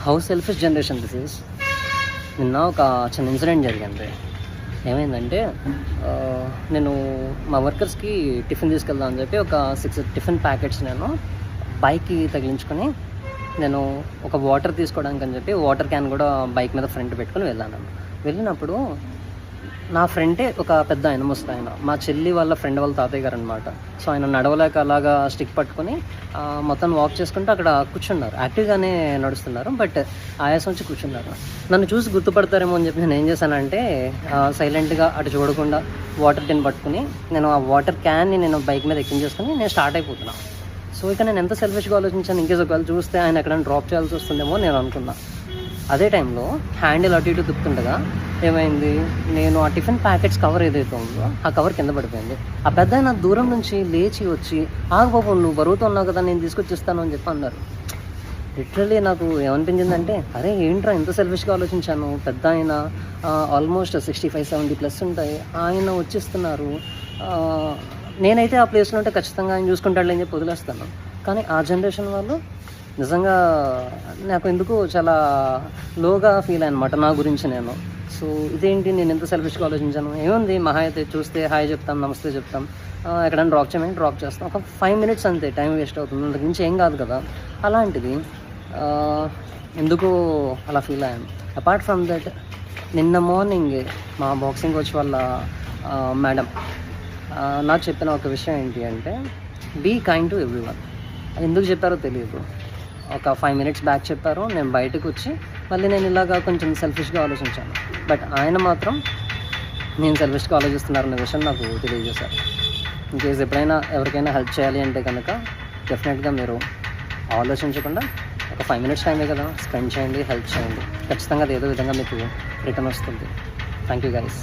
How selfish generation this is. నిన్న ఒక చిన్న ఇన్సిడెంట్ జరిగింది. ఏమైందంటే నేను మా వర్కర్స్కి టిఫిన్ తీసుకెళ్దాం అని చెప్పి ఒక 6 టిఫిన్ ప్యాకెట్స్ నేను బైక్కి తగిలించుకొని నేను ఒక వాటర్ తీసుకోవడానికి అని చెప్పి వాటర్ క్యాన్ కూడా బైక్ మీద ఫ్రంట్ పెట్టుకొని వెళ్ళినప్పుడు నా ఫ్రెండే ఒక పెద్ద ఆయన, ముసలాయన, మా చెల్లి వాళ్ళ ఫ్రెండ్ వాళ్ళ తాతయ్య గారు అనమాట. సో ఆయన నడవలేక అలాగా స్టిక్ పట్టుకొని మొత్తం వాక్ చేసుకుంటూ అక్కడ కూర్చున్నారు. యాక్టివ్గానే నడుస్తున్నారు, బట్ ఆయాసం వచ్చి కూర్చున్నారు. నన్ను చూసి గుర్తుపడతారేమో అని చెప్పి నేను ఏం చేశానంటే సైలెంట్గా అటు చూడకుండా వాటర్ టిన్ పట్టుకుని నేను ఆ వాటర్ క్యాన్ని నేను బైక్ మీద ఎక్కించేసుకుని నేను స్టార్ట్ అయిపోతున్నాను. సో ఇక నేను ఎంత సెల్ఫిష్గా ఆలోచించాను, ఇంకేస్ ఒకవేళ చూస్తే ఆయన ఎక్కడైనా డ్రాప్ చేయాల్సి వస్తుందేమో నేను అనుకున్నా. అదే టైంలో హ్యాండిల్ అటు ఇటు తిప్పుతుండగా ఏమైంది, నేను ఆ టిఫిన్ ప్యాకెట్స్ కవర్ ఏదైతే ఉందో ఆ కవర్ కింద పడిపోయింది. ఆ పెద్ద ఆయన దూరం నుంచి లేచి వచ్చి, ఆగబాబు నువ్వు బరువుతో ఉన్నావు కదా, నేను తీసుకొచ్చిస్తాను అని చెప్పి అన్నారు. లిటరల్లీ నాకు ఏమనిపించిందంటే, అరే ఏంట్రా ఇంత సెల్ఫిష్గా ఆలోచించాను. పెద్ద ఆయన ఆల్మోస్ట్ 65-70+ ఉంటాయి, ఆయన వచ్చిస్తున్నారు. నేనైతే ఆ ప్లేస్లో ఉంటే ఖచ్చితంగా ఆయన చూసుకుంటాడు అని చెప్పి వదిలేస్తాను. కానీ ఆ జనరేషన్ వాళ్ళు నిజంగా నాకు ఎందుకు చాలా లోగా ఫీల్ అయ్యనమాట నా గురించి నేను. సో ఇదేంటి, నేను ఎంత సెల్ఫిష్గా ఆలోచించాను. ఏముంది, మహా అయితే చూస్తే హాయ్ చెప్తాం, నమస్తే చెప్తాం, ఎక్కడైనా డ్రాప్ చేయమని డ్రాప్ చేస్తాం, ఒక 5 minutes అంతే, టైం వేస్ట్ అవుతుంది, అంతకు మించి ఏం కాదు కదా. అలాంటిది ఎందుకు అలా ఫీల్ అయ్యాను. అపార్ట్ ఫ్రమ్ దట్, నిన్న మార్నింగ్ మా బాక్సింగ్ కోచ్ వాళ్ళ మేడం నాకు చెప్పిన ఒక విషయం ఏంటి అంటే, బీ కైండ్ టు ఎవ్రీవన్. అది ఎందుకు చెప్పారో తెలియదు. ఒక 5 minutes బ్యాక్ చెప్పారు. నేను బయటకు వచ్చి మళ్ళీ నేను ఇలాగా కొంచెం సెల్ఫిష్గా ఆలోచించాను. బట్ ఆయన మాత్రం నేను సెల్ఫిష్గా ఆలోచిస్తున్నారన్న విషయం నాకు తెలియజేశారు. ఇన్కేస్ ఎప్పుడైనా ఎవరికైనా హెల్ప్ చేయాలి అంటే కనుక డెఫినెట్గా మీరు ఆలోచించకుండా ఒక 5 minutes టైమే కదా, స్పెండ్ చేయండి, హెల్ప్ చేయండి. ఖచ్చితంగా అది ఏదో విధంగా మీకు రిటర్న్ వస్తుంది. Thank you guys.